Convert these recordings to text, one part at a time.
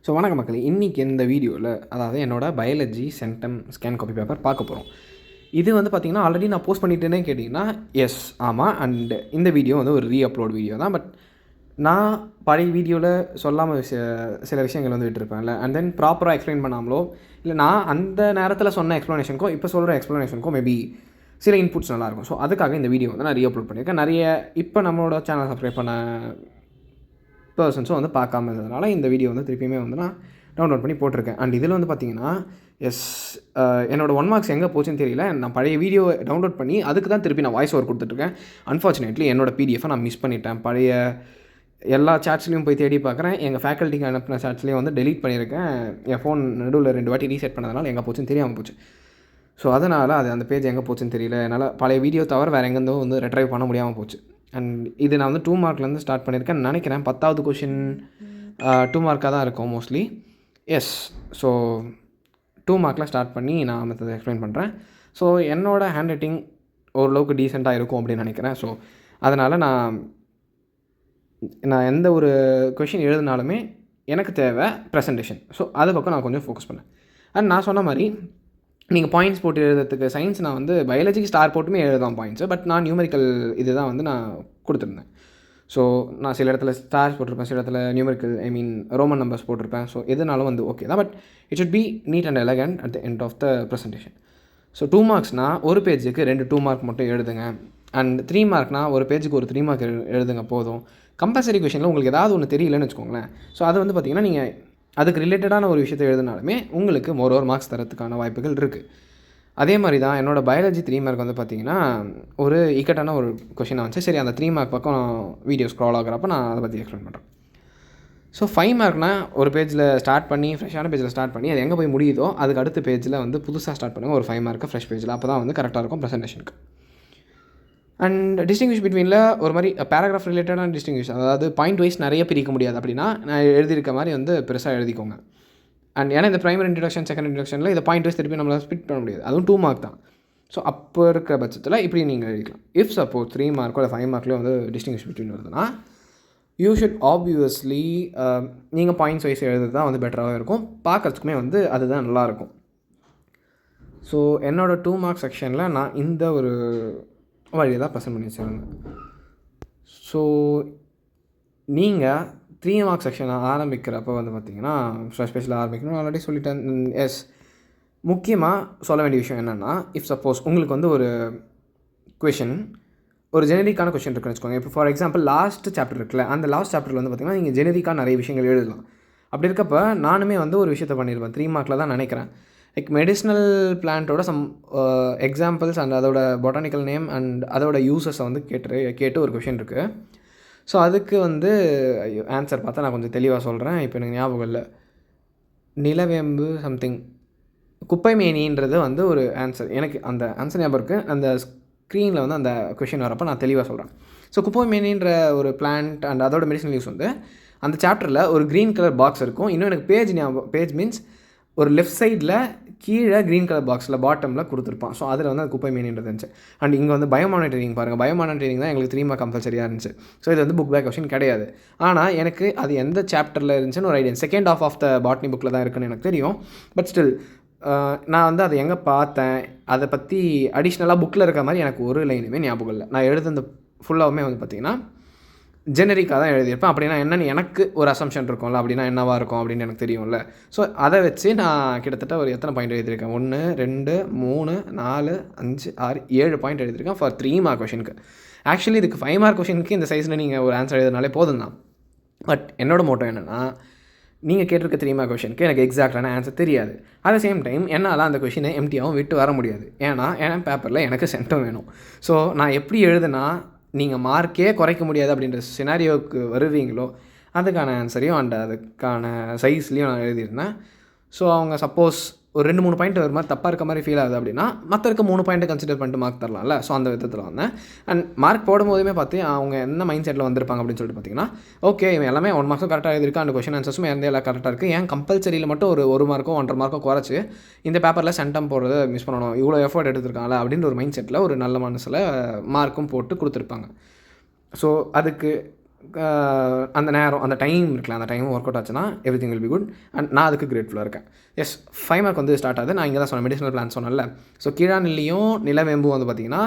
So வணக்கம் மக்களே, இன்றைக்கி இந்த வீடியோவில் அதாவது என்னோட biology centum scan copy paper பார்க்க போகிறோம். இது வந்து பார்த்திங்கன்னா ஆல்ரெடி நான் போஸ்ட் பண்ணிட்டேனே கேட்டிங்கன்னா எஸ் ஆமாம். அண்ட் இந்த வீடியோ வந்து ஒரு அப்லோட் வீடியோ தான். பட் நான் பழைய வீடியோவில் சொல்லாமல் சில விஷயங்கள் வந்து விட்டுருப்பேன்ல, அண்ட் தென் ப்ராப்பராக எக்ஸ்பிளைன் பண்ணாமலோ இல்லை நான் அந்த நேரத்தில் சொன்ன எக்ஸ்ப்ளனேஷனுக்கோ இப்போ சொல்கிற எக்ஸ்ப்ளனேஷனுக்கோ மேபி சில இன்புட்ஸ் நல்லாயிருக்கும். ஸோ அதுக்காக இந்த வீடியோ வந்து நான் அப்லோட் பண்ணியிருக்கேன். நிறைய இப்போ நம்மளோட சேனல் சப்ஸ்கிரைப் பண்ண பர்சன்ஸும் வந்து பார்க்காம இருந்ததுனால இந்த வீடியோ வந்து திருப்பியுமே வந்து நான் டவுன்லோட் பண்ணி போட்டிருக்கேன். அண்ட் இதில் வந்து பார்த்திங்கன்னா என்னோடய 1 மார்க்ஸ் எங்கே போச்சுன்னு தெரியல. நான் பழைய வீடியோ டவுன்லோட் பண்ணி அதுக்கு தான் திருப்பி நான் வாய்ஸ் ஓவர் கொடுத்துட்ருக்கேன். அன்ஃபார்ச்சுனேட்லி என்னோடய பிடிஎஃபை நான் மிஸ் பண்ணிட்டேன். பழைய எல்லா சாட்ஸ்லையும் போய் தேடி பார்க்குறேன். எங்கள் ஃபேக்கல்ட்டிக்கு அனுப்பின சாட்ஸ்லேயும் வந்து டெலீட் பண்ணியிருக்கேன். என் ஃபோன் நடுவில் 2 வாட்டி ரீசெட் பண்ணதுனால எங்கே போச்சுன்னு தெரியாமல் போச்சு. ஸோ அதனால் அந்த பேஜ் எங்கே போச்சுன்னு தெரியல. என்னால் பழைய வீடியோ தவிர வேறு எங்கேருந்தோ வந்து ரெட்ரைவ் பண்ண முடியாமல் போச்சு. அண்ட் இது நான் வந்து 2 மார்க்லேருந்து ஸ்டார்ட் பண்ணியிருக்கேன் நினைக்கிறேன். 10வது கொஷின் 2 மார்க்காக தான் இருக்கும் மோஸ்ட்லி. எஸ். ஸோ 2 மார்க்கில் ஸ்டார்ட் பண்ணி நான் மெத்தட் எக்ஸ்பிளைன் பண்ணுறேன். ஸோ என்னோடய ஹேண்ட் ரைட்டிங் ஓரளவுக்கு டீசெண்டாக இருக்கும் அப்படின்னு நினைக்கிறேன். ஸோ அதனால் நான் எந்த ஒரு கொஷின் எழுதினாலுமே எனக்கு தேவை ப்ரெசன்டேஷன். ஸோ அது பக்கம் நான் கொஞ்சம் ஃபோக்கஸ் பண்ணேன். அண்ட் நான் சொன்ன மாதிரி நீங்கள் பாயிண்ட்ஸ் போட்டு எழுதுறதுக்கு சயின்ஸ் நான் வந்து பயாலஜிக்கு ஸ்டார் போட்டுமே எழுதலாம் பாயிண்ட்ஸு. பட் நான் நியூமெரிக்கல் இது தான் வந்து நான் கொடுத்துருந்தேன். ஸோ நான் சில இடத்துல ஸ்டார்ஸ் போட்டிருப்பேன், சில இடத்துல நியூமெரிக்கல் ரோமன் நம்பர்ஸ் போட்டிருப்பேன். ஸோ எதுனாலும் வந்து ஓகே தான். But it should be neat and elegant at the end of the presentation. So 2 மார்க்ஸ்னால் ஒரு பேஜுக்கு 2 மார்க் மட்டும் எழுதுங்க. அண்ட் 3 மார்க்னால் ஒரு பேஜுக்கு ஒரு 3 மார்க் எழுதுங்க போதும். கம்பல்சரி கொஷனில் உங்களுக்கு ஏதாவது ஒன்று தெரியலன்னு வச்சுக்கோங்களேன். ஸோ அது வந்து பார்த்திங்கன்னா நீங்கள் அதுக்கு ரிலேட்டடான ஒரு விஷயத்தை எழுதினாலுமே உங்களுக்கு மோரோவர் மார்க்ஸ் தரத்துக்கான வாய்ப்புகள் இருக்குது. அதே மாதிரி தான் என்னோடய பயாலஜி 3 மார்க் வந்து பார்த்திங்கன்னா ஒரு இக்கட்டான ஒரு கொஷினாக வந்துச்சு. சரி, அந்த 3 மார்க் பக்கம் வீடியோ ஸ்க்ரால் ஆகிறப்ப நான் அதை பற்றி எக்ஸ்பிளைன் பண்ணுறேன். ஸோ 5 மார்க்னால் ஒரு பேஜில் ஸ்டார்ட் பண்ணி ஃப்ரெஷ்ஷான பேஜில் ஸ்டார்ட் பண்ணி அது எங்கே போய் முடியுதோ அதுக்கு அடுத்த பேஜில் வந்து புதுசாக ஸ்டார்ட் பண்ணுங்கள். ஒரு 5 மார்க்கு ஃப்ரெஷ் பேஜில். அப்போ தான் வந்து கரெக்டாக இருக்கும் ப்ரெசன்டேஷனுக்கு. அண்ட் டிஸ்டிங்விஷ் பிட்வீனில் ஒரு மாதிரி பேராகிராஃப் ரிலேட்டடான டிஸ்டிங்விஷ், அதாவது பாயிண்ட் வைஸ் நிறைய பிரிக்க முடியாது அப்படின்னா நான் எழுதியிருக்க மாதிரி வந்து பெருசாக எழுதிக்கோங்க. அண்ட் ஏன்னா இந்த ப்ரைமரி இன்ட்ரடக்ஷன் செகண்ட் இன்ட்ரடக்ஷனில் இதை பாயிண்ட் வைஸ் திருப்பி நம்மளால் ஸ்பிட் பண்ண முடியாது. அதுவும் 2 மார்க் தான். ஸோ அப்போ இருக்கிற பட்சத்தில் இப்படி நீங்கள் எழுதிக்கலாம். இஃப் சப்போஸ் 3 மார்க்கோ இல்லை 5 மார்க்லேயும் வந்து டிஸ்டிங்விஷ் பிட்வீன் வருதுன்னா யூ ஷுட் ஆப்வியஸ்லி நீங்கள் பாயிண்ட்ஸ் வைஸ் எழுதுறது தான் வந்து பெட்டராக இருக்கும். பார்க்குறதுக்குமே வந்து அதுதான் நல்லாயிருக்கும். ஸோ என்னோடய 2 மார்க் செக்ஷனில் நான் இந்த ஒரு வழியை தான் ப்ரெசென்ட் பண்ணி வச்சுருந்தேன். ஸோ நீங்கள் 3 மார்க் செக்ஷனை ஆரம்பிக்கிறப்போ வந்து பார்த்திங்கன்னா ஃபர்ஸ்ட் பேஜில் ஆரம்பிக்கணும். ஆல்ரெடி சொல்லிட்டேன். எஸ், முக்கியமாக சொல்ல வேண்டிய விஷயம் என்னென்னா, இஃப் சப்போஸ் உங்களுக்கு வந்து ஒரு கொஷின் ஒரு ஜெனரிக்கான கொஷின் இருக்குன்னு வச்சுக்கோங்க. இப்போ ஃபார் எக்ஸாம்பிள் லாஸ்ட் சாப்டர் இருக்குல்ல, அந்த லாஸ்ட் சாப்டரில் வந்து பார்த்திங்கன்னா நீங்கள் ஜெனரிக்காக நிறைய விஷயங்கள் எழுதலாம். அப்படி இருக்கப்போ நானுமே வந்து ஒரு விஷயத்தை பண்ணியிருப்பேன் 3 மார்க்கில் தான் நினைக்கிறேன். லைக் மெடிசினல் பிளான்ட்டோட சம் எக்ஸாம்பிள்ஸ் அண்ட் அதோட பொட்டானிக்கல் நேம் அண்ட் அதோட யூசஸை வந்து கேட்டு ஒரு கொஷின் இருக்குது. ஸோ அதுக்கு வந்து ஆன்சர் பார்த்தா நான் கொஞ்சம் தெளிவாக சொல்கிறேன். இப்போ எனக்கு ஞாபகம் இல்லை. நிலவேம்பு சம்திங் குப்பை மேனின்றது வந்து ஒரு ஆன்சர். எனக்கு அந்த ஆன்சர் ஞாபகம் இருக்குது. அந்த ஸ்க்ரீனில் வந்து அந்த கொஷின் வரப்போ நான் தெளிவாக சொல்கிறேன். ஸோ குப்பை மேனின்ற ஒரு பிளான்ட் அண்ட் அதோட மெடிசினல் யூஸ் வந்து அந்த சாப்டரில் ஒரு க்ரீன் கலர் பாக்ஸ் இருக்கும். இன்னும் எனக்கு பேஜ் மீன்ஸ் ஒரு லெஃப்ட் சைடில் கீழே க்ரீன் கலர் பாக்ஸில் பாட்டமில் கொடுத்துருப்பான். ஸோ அதில் வந்து அது குப்பை மீனின்றது இருந்துச்சு. அண்ட் இங்கே வந்து பயோமானிட்டரிங் பாருங்கள். பயோமானிட்டரிங் தான் எங்களுக்கு 3 மார்க் கம்பல்சரியாக இருந்துச்சு. ஸோ இது வந்து புக் பேக் கொஷின் கிடையாது. ஆனால் எனக்கு அது எந்த சாப்டரில் இருந்துச்சுன்னு ஒரு idea. Second half of the botany புக்கில் தான் இருக்குன்னு எனக்கு தெரியும். பட் ஸ்டில் நான் வந்து அதை எங்கே பார்த்தேன், அதை பற்றி அடிஷ்னலாக புக்கில் இருக்க மாதிரி எனக்கு ஒரு லைனுமே ஞாபகம் இல்லை. நான் எழுதுந்த ஃபுல்லாகவுமே வந்து பார்த்திங்கன்னா ஜெனரிக்காக தான் எழுதியிருப்பேன். அப்படின்னா என்னென்னு எனக்கு ஒரு அசம்ஷன் இருக்கும்ல, அப்படின்னா என்னவாக இருக்கும் அப்படின்னு எனக்கு தெரியும்ல. ஸோ அதை வச்சு நான் கிட்டத்தட்ட ஒரு எத்தனை பாயிண்ட் எழுதியிருக்கேன், 1 2 3 4 5 6 7 பாயிண்ட் எழுதியிருக்கேன் ஃபார் 3 மார்க் கொஷனுக்கு. ஆக்சுவலி இதுக்கு 5 மார்க் கொஷனுக்கு இந்த சைஸில் நீங்கள் ஒரு ஆன்சர் எழுதினாலே போதும் தான். பட் என்னோடய மோட்டோ என்னென்னா, நீங்கள் கேட்டிருக்க 3 மார்க் கொஷனுக்கு எனக்கு எக்ஸாக்டான ஆன்சர் தெரியாது. அட் த சேம் டைம் என்னால் அந்த கொஷினை எம்டியாகவும் விட்டு வர முடியாது. ஏன்னா என் பேப்பரில் எனக்கு சென்டம் வேணும். ஸோ நான் எப்படி எழுதுனா நீங்கள் மார்க்கே குறைக்க முடியாது அப்படின்ற சினாரியோவுக்கு வருவீங்களோ அதுக்கான ஆன்சரையும் அண்ட் அதுக்கான சைஸ்லேயும் நான் எழுதியிருந்தேன். ஸோ அவங்க சப்போஸ் ஒரு 2-3 பாயிண்ட் ஒரு மாதிரி தப்பாக இருக்க மாதிரி ஃபீல் ஆகுது அப்படின்னா மற்ற இருக்க 3 பாயிண்ட்டை கன்சிடர் பண்ணிட்டு மார்க் தரலாம்ல. ஸோ அந்த விதத்தில் வந்தேன். அண்ட் மார்க் போடும்போதுமே பார்த்து அவங்க என்ன மைண்ட் செட்டில் வந்திருப்பாங்க அப்படின்னு சொல்லிட்டு பார்த்தீங்கன்னா, ஓகே இவன் எல்லாமே 1 மார்க்கும் கரெக்டாக எழுதிருக்கு, அந்த கொஷின் ஆன்சர்ஸும் எல்லாம் கரெக்டாக இருக்குது, ஏன் கம்பல்சரியில் மட்டும் ஒரு 1 மார்க்கோ 1.5 மார்க்கோ குறைச்சி இந்த பேப்பரில் சென்டம் போடுறதை மிஸ் பண்ணணும், இவ்வளோ எஃபர்ட் எடுத்துருக்காங்களா அப்படின்ற ஒரு மைண்ட் செட்டில் ஒரு நல்ல மனசில் மார்க்கும் போட்டு கொடுத்துருப்பாங்க. ஸோ அதுக்கு அந்த நேரம் அந்த டைம் இருக்குல்ல, அந்த டைம் ஒர்க் அவுட் ஆச்சுன்னா everything will be good. And நான் அதுக்கு கிரேட்ஃபுல்லாக இருக்கேன். எஸ் 5 மார்க் வந்து ஸ்டார்ட் ஆகுது. நான் இங்கே தான் சொன்னேன் மெடிசனல் பிளான் சொன்னேன்ல. ஸோ கீழாநெல்லியும் நிலவேம்பும் வந்து பார்த்திங்கன்னா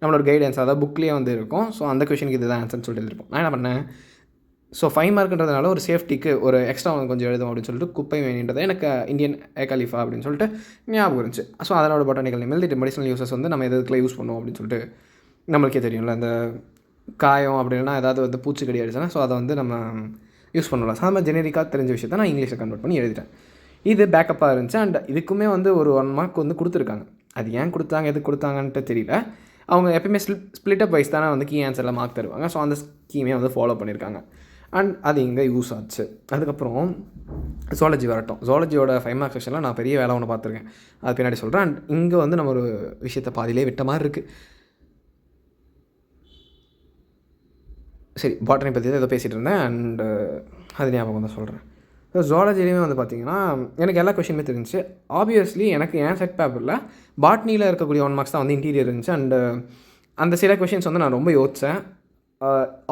நம்மளோட கைடன்ஸ் அதாவது புக்லேயே வந்து இருக்கும். ஸோ அந்த கொஷனுக்கு இது தான் ஆன்சர்னு சொல்லிட்டு எழுதிருப்போம். நான் என்ன பண்ணேன், ஸோ 5 மார்க்குன்றதுனால ஒரு சேஃப்டிக்கு ஒரு எக்ஸ்ட்ரா கொஞ்சம் எழுதும் அப்படின்னு சொல்லிட்டு குப்பை வேணின்றது எனக்கு இந்தியன் ஏகாலிஃபா அப்படின்னு சொல்லிட்டு ஞாபகம் இருந்துச்சு. ஸோ அதனோட பொட்டானிக்கல் நேம் எழுதிட்டு மெடிசனல் யூசஸ் வந்து நம்ம எதுக்குள்ள யூஸ் பண்ணுவோம் அப்படின்னு சொல்லிட்டு நம்மளுக்கே தெரியும்ல, அந்த காயம் அப்படின்னா ஏதாவது வந்து பூச்சிக்கடி அடிச்சுன்னா ஸோ அதை வந்து நம்ம யூஸ் பண்ணலாம். ஸோ நம்ம ஜெனரிக்காக தெரிஞ்ச விஷயத்தை நான் இங்கிலீஷில் கன்வெர்ட் பண்ணி எழுதிட்டேன். இது பேக்கப்பாக இருந்துச்சு. அண்ட் இதுக்குமே வந்து ஒரு 1 மார்க் வந்து கொடுத்துருக்காங்க. அது ஏன் கொடுத்தாங்க எதுக்கு கொடுத்தாங்கன்ட்டு தெரியல. அவங்க எப்பயுமே ஸ்ப்ளிட்டப் வைஸ் தானே வந்து கீ ஆன்சரில் மார்க் தருவாங்க. ஸோ அந்த ஸ்கீமே வந்து ஃபாலோ பண்ணியிருக்காங்க. அண்ட் அது இங்கே யூஸ் ஆச்சு. அதுக்கப்புறம் ஜுவாலஜி வரட்டும். ஜுவாலஜியோட 5 மார்க் செக்ஷனில் நான் பெரிய வேலை ஒன்று பார்த்துருக்கேன். அது பின்னாடி சொல்கிறேன். அண்ட் இங்கே வந்து நம்ம ஒரு விஷயத்தை பாதியிலே விட்ட மாதிரி இருக்குது. சரி, பாட்டனி பற்றி தான் ஏதோ பேசிகிட்டு இருந்தேன். அண்டு அது ஞாபகம் தான் சொல்கிறேன். ஸோ ஜுவாலஜிலையுமே வந்து பார்த்திங்கன்னா எனக்கு எல்லா கொஷினுமே தெரிஞ்சிச்சு. ஆப்வியஸ்லி எனக்கு என் செட் பேப்பரில் பாட்னியில் இருக்கக்கூடிய 1 மார்க்ஸ் தான் வந்து இன்டீரியர் இருந்துச்சு. அண்டு அந்த சில கொஷின்ஸ் வந்து நான் ரொம்ப யோசித்தேன்.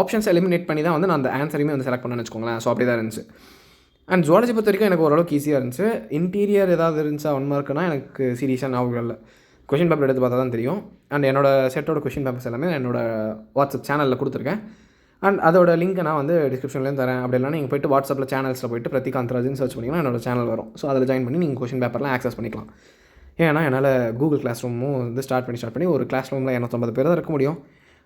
ஆப்ஷன்ஸ் எலிமினேட் பண்ணி தான் வந்து நான் அந்த ஆன்சரையுமே வந்து செலக்ட் பண்ணேன்னு வச்சுக்கோங்களேன். ஸோ அப்படி தான் இருந்துச்சு. அண்ட் ஜுவாலஜி பொறுத்த வரைக்கும் எனக்கு ஓரளவுக்கு ஈஸியாக இருந்துச்சு. இன்டீரியர் ஏதாவது இருந்துச்சா 1 மார்க்குனா எனக்கு சீரியஸாக ஞாபகம் இல்லை. கொஷின் பேப்பர் எடுத்து பார்த்தா தான் தெரியும். அண்ட் என்னோடய செட்டோட கொஷின் பேப்பர்ஸ் எல்லாமே என்னோடய வாட்ஸ்அப் சேனலில் கொடுத்துருக்கேன். அண்ட் அதோட லிங்க்கை நான் வந்து டிஸ்கிரிப்ஷன்லேயும் தரேன். அப்படி இல்லைனா நீங்கள் போய்ட்டு வாட்ஸ்அப்பில் சேனல்ஸில் போய்ட்டு பிரதிகாந்த் ராஜ்னு சர்ச் பண்ணிங்கன்னா என்னோட சேனல் வரும். ஸோ அதில் ஜாயின் பண்ணி நீங்கள் கொஷின் பேப்பர்லாம் ஆக்சஸ் பண்ணிக்கலாம். ஏன்னா என்னால் கூகுள் கிளாஸ் ரூமும் வந்து ஸ்டார்ட் பண்ணி ஒரு கிளாஸ் ரூமில் 250 பேர் தான் இருக்க முடியும்.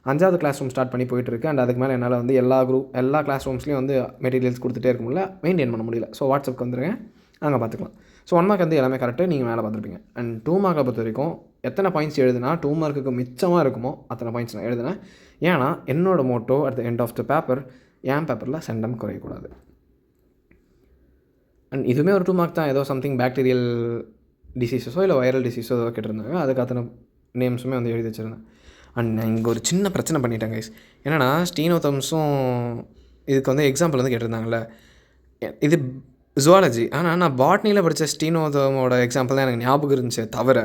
5வது கிளாஸ் ரூம் ஸ்டார்ட் பண்ணி போயிட்டுருக்கு. அண்ட் அதுக்கு மேலே என்னால் வந்து எல்லா கிளாஸ் ரூம்ஸ்லேயும் வந்து மெட்டீரியல்ஸ் கொடுத்துட்டே இருக்க முடியல, மெயின்டைன் பண்ண முடியல. ஸோ வாட்ஸ்அப்புக்கு வந்துருங்க, அங்கே பார்த்துக்கலாம். ஸோ 1 மார்க் வந்து எல்லாமே கரெக்டாக நீங்கள் மேலே பார்த்துருப்பீங்க. அண்ட் 2 மார்க்கை பொறுத்த வரைக்கும் எத்தனை பாயிண்ட்ஸ் எழுதுனா 2 மார்க்குக்கு மிச்சமாக இருக்குமோ அத்தனை பாயிண்ட்ஸ் நான் எழுதினேன். ஏன்னா என்னோட motto at the end of the paper என் பேப்பரில் செண்டம் குறையக்கூடாது. அண்ட் இதுவுமே ஒரு 2 மார்க் தான். ஏதோ சம்திங் பாக்டீரியல் டிசீஸஸோ இல்லை வைரல் டிசீஸோ ஏதோ கேட்டிருந்தாங்க. அதுக்கு அத்தனை நேம்ஸுமே வந்து எழுதி வச்சுருந்தேன். அண்ட் நான் இங்கே ஒரு சின்ன பிரச்சனை பண்ணிட்டேன் கைஸ். என்னென்னா ஸ்டீனோதம்ஸும் இதுக்கு வந்து எக்ஸாம்பிள் வந்து கேட்டிருந்தாங்கல்ல, இது ஜுவாலஜி. ஆனால் நான் பாட்னியில் படித்த ஸ்டீனோதமோட எக்ஸாம்பிள் தான் எனக்கு ஞாபகம் இருந்துச்சே தவிர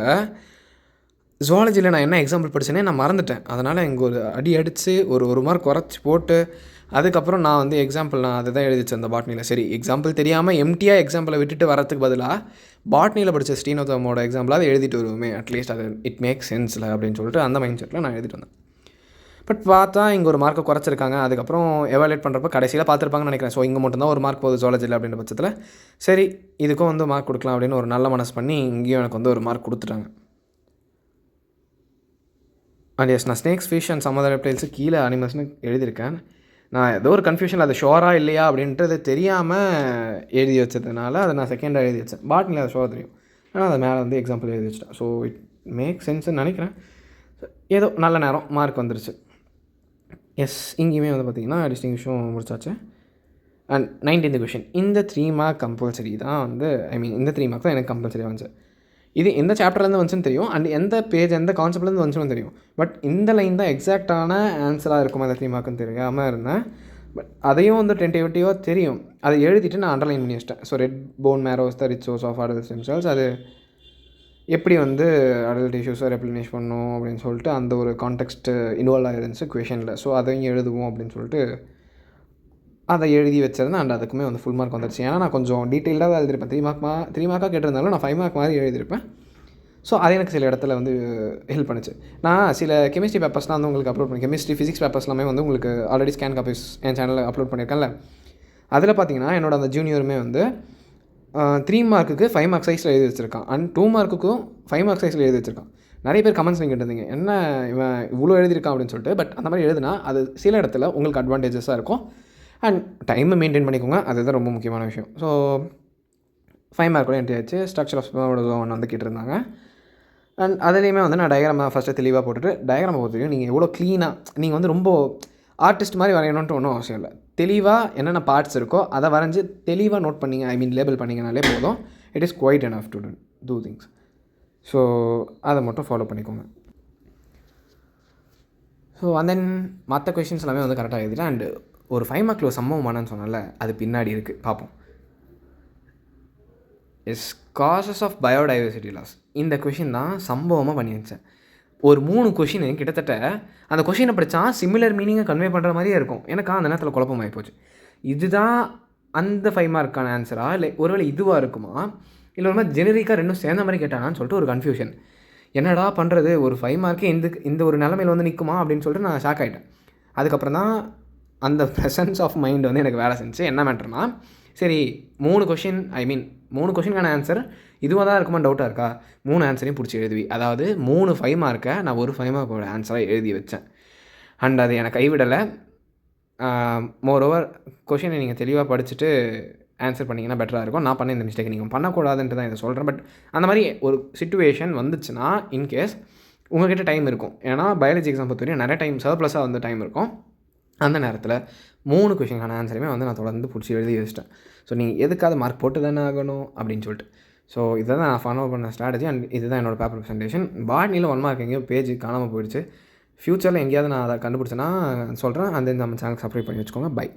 ஜுவாலஜியில் நான் என்ன எக்ஸாம்பிள் படித்தேனே நான் மறந்துட்டேன். அதனால் இங்கே ஒரு அடி அடித்து ஒரு மார்க் குறைச்சி போட்டு அதுக்கப்புறம் நான் வந்து எக்ஸாம்பிள் நான் அதை தான் எழுதி வச்சேன் அந்த பாட்னியில். சரி, எக்ஸாம்பிள் தெரியாமல் எம்டியாக எக்ஸாம்பிளை விட்டுட்டு வரத்துக்கு பதிலாக பாட்னியில் படித்த ஸ்டீனோதமோட எக்ஸாம்பிளாக எழுதிட்டு வருவோமே, அட்லீஸ்ட் அது இட் மேக் சென்ஸில் அப்படின்னு சொல்லிட்டு அந்த மைண்ட் செட்டில் நான் எழுதிட்டு வந்தேன். பட் பார்த்தா இங்கே ஒரு மார்க்கை குறைச்சிருக்காங்க. அதுக்கப்புறம் எவாலுவேட் பண்ணுறப்ப கடைசியில் பார்த்துருப்பாங்கன்னு நினைக்கிறேன். ஸோ இங்கே மட்டும்தான் ஒரு மார்க் போகுது ஜுவாலஜியில் அப்படின்ற பட்சத்தில் சரி இதுக்கும் வந்து மார்க் கொடுக்கலாம் அப்படின்னு ஒரு நல்ல மனசு பண்ணி இங்கேயும் எனக்கு வந்து ஒரு மார்க் கொடுத்துட்டாங்க. அண்ட் எஸ், நான் snakes, fish and some other reptiles கீழே அனிமல்ஸ்னு எழுதியிருக்கேன். நான் ஏதோ ஒரு கன்ஃபியூஷன் அது ஷோராக இல்லையா அப்படின்றது தெரியாமல் எழுதி வச்சதுனால அதை நான் செகண்டாக எழுதி வச்சேன். பாட்னியில் அது ஷோராக தெரியும், ஆனால் அதை மேலே வந்து எக்ஸாம்பிள் எழுதி வச்சிட்டேன். ஸோ இட் மேக் சென்ஸ்ன்னு நினைக்கிறேன். ஏதோ நல்ல நேரம் மார்க் வந்துருச்சு. எஸ், இங்கேயுமே வந்து பார்த்திங்கன்னா டிஸ்டிங்ஷும் முடிச்சாச்சு. And 19th question. இந்த 3 மார்க் கம்பல்சரி தான் வந்து இந்த 3 மார்க் தான் எனக்கு கம்பல்சரி வந்துச்சு. இது எந்த சாப்டர்லேருந்து வந்துச்சுன்னு தெரியும். அண்ட் எந்த பேஜ் எந்த கான்செப்ட்லேருந்து வந்துச்சுன்னு தெரியும். பட் இந்த லைன் தான் எக்ஸாக்டான ஆன்சராக இருக்குமா அந்த 3 மார்க்குன்னு தெரியாமல் இருந்தேன். பட் அதையும் வந்து டென்டேட்டிவாக தெரியும். அதை எழுதிட்டு நான் அண்டர்லைன் பண்ணி வச்சிட்டேன். So red bone marrows the rich source of adult stem cells. அது எப்படி வந்து அடல்ட் இஷ்யூஸை ரெப்ளினிஷ் பண்ணணும் அப்படின்னு சொல்லிட்டு அந்த ஒரு கான்டெக்ஸ்ட்டு இன்வால்வ் ஆகிருந்துச்சு கொஷனில். ஸோ அதையும் எழுதுவோம் அப்படின்னு சொல்லிட்டு அதை எழுதி வச்சிருந்தேன். அண்ட் அதுக்குமே வந்து ஃபுல் மார்க் வந்துருச்சு. ஏன்னா நான் கொஞ்சம் டீட்டெயில்டாக எழுதிருப்பேன். 3 மார்க்காக கேட்டிருந்தாலும் நான் 5 மார்க் மாதிரி எழுதியிருப்பேன். ஸோ அது எனக்கு சில இடத்துல வந்து ஹெல்ப் பண்ணுச்சு. நான் சில கெமிஸ்ட்ரி பேப்பர்ஸ்லாம் வந்து உங்களுக்கு அப்லோட் பண்ணி கெமிஸ்ட்ரி ஃபிசிக்ஸ் பேப்பர்ஸ்லாமே வந்து உங்களுக்கு ஆல்ரெடி ஸ்கேன் காப்பீஸ் என் சேனலில் அப்லோட் பண்ணியிருக்கேன்ல. அதில் பார்த்தீங்கன்னா என்னோட அந்த ஜூனியருமே வந்து 3 மார்க்குக்கு 5 மார்க் சைஸில் எழுதி வச்சுருக்கான். அண்ட் 2 மார்க்குக்கும் 5 மார்க் சைஸில் எழுதி வச்சுருக்கான். நிறைய பேர் கமெண்ட்ஸ் நீங்கள் கேட்டிருந்தீங்க, என்ன இவன் இவ்வளோ எழுதியிருக்கான் அப்படின்னு சொல்லிட்டு. பட் அந்த மாதிரி எழுதுனா அது சில இடத்துல உங்களுக்கு அட்வான்டேஜஸாக இருக்கும். அண்ட் டைமை மெயின்டைன் பண்ணிக்கோங்க, அதுதான் ரொம்ப முக்கியமான விஷயம். ஸோ 5 மார்க் கூட என்ட்ரி ஆச்சு. ஸ்ட்ரக்சர் ஆஃப் ஒன்று வந்து கேட்டிருந்தாங்க. அண்ட் அதுலேயுமே வந்து நான் டயக்ராமை ஃபஸ்ட்டு தெளிவாக போட்டுட்டு, டயக்ராமை பொறுத்தவரைக்கும் நீங்கள் எவ்வளோ க்ளீனாக நீங்கள் வந்து ரொம்ப ஆர்டிஸ்ட் மாதிரி வரையணுன்ட்டு ஒன்றும் அவசியம் இல்லை. தெளிவாக என்னென்ன பார்ட்ஸ் இருக்கோ அதை வரைஞ்சி தெளிவாக நோட் பண்ணிங்க, லேபிள் பண்ணிங்கனாலே போதும். It is quite enough to do things. So அதை மட்டும் ஃபாலோ பண்ணிக்கோங்க. ஸோ அண்ட் தென் மற்ற கொஷின்ஸ் எல்லாமே வந்து கரெக்டாக எழுதிட்டேன். அண்டு ஒரு 5 மார்க்கில் ஒரு சம்பவமானு சொன்னால அது பின்னாடி இருக்குது, பார்ப்போம். Causes of biodiversity loss. இந்த கொஷின் தான் சம்பவமாக பண்ணி வச்சேன். ஒரு 3 கொஷின் கிட்டத்தட்ட அந்த கொஷினை படித்தா சிமிலர் மீனிங்கை கன்வே பண்ணுற மாதிரியே இருக்கும். எனக்கு அந்த நேரத்தில் குழப்பமாகி போச்சு. இதுதான் அந்த 5 மார்க்கான ஆன்சரா, இல்லை ஒருவேளை இதுவாக இருக்குமா, இல்லை ஒரு மாதிரி ஜெனரிக்காக ரெண்டும் சேர்ந்த மாதிரி கேட்டானான்னு சொல்லிட்டு ஒரு கன்ஃபியூஷன். என்னடா பண்ணுறது, ஒரு 5 மார்க்கே இந்த ஒரு நிலமையில் வந்து நிற்குமா அப்படின்னு சொல்லிட்டு நான் ஷாக் ஆகிட்டேன். அதுக்கப்புறம் தான் அந்த ப்ரெசன்ஸ் ஆஃப் மைண்ட் வந்து எனக்கு வேலை செஞ்சு. என்ன மேட்டர்னா, சரி 3 கொஷினுக்கான ஆன்சர் இதுவாக தான் இருக்குமா டவுட்டாக இருக்கா, 3 ஆன்சரையும் பிடிச்சி எழுதுவி. அதாவது 3 5 மார்க்கை நான் ஒரு 5 மார்க்கோட ஆன்சராக எழுதி வச்சேன். அண்ட் அது எனக்கு கைவிடலை. மோரோவர் கொஷினை நீங்கள் தெளிவாக படிச்சுட்டு ஆன்சர் பண்ணிங்கன்னா பெட்டராக இருக்கும். நான் பண்ண இந்த மிஸ்டேக் நீங்கள் பண்ணக்கூடாதுன்ட்டு தான் இதை சொல்கிறேன். பட் அந்த மாதிரி ஒரு சிச்சுவேஷன் வந்துச்சுன்னா, இன்கேஸ் உங்கள்கிட்ட டைம் இருக்கும், ஏன்னா பயாலஜி எக்ஸாம் பொறுத்தவரையும் நிறைய டைம் சர்ப்ளஸாக வந்து டைம் இருக்கும். அந்த நேரத்தில் 3 கொஷினுக்கான ஆன்சரையுமே வந்து நான் தொடர்ந்து பிடிச்சி எழுதி வச்சிட்டேன். ஸோ நீங்கள் எதுக்காவது மார்க் போட்டு தானே ஆகணும் அப்படின்னு சொல்லிட்டு. ஸோ இதை தான் நான் ஃபாலோ பண்ண ஸ்ட்ராட்டஜி. அண்ட் இதுதான் என்னோடய பேப்பர் ப்ரெசன்டேஷன். பாட்னியில் 1 மார்க் எங்கேயோ பேஜ் காணாமல் போயிடுச்சு. ஃப்யூச்சரில் எங்கேயாவது நான் அதை கண்டுபிடிச்சேன்னா சொல்கிறேன். அந்த நம்ம சேனல் சப்ஸ்கிரைப் பண்ணி வச்சுக்கோங்க. பை.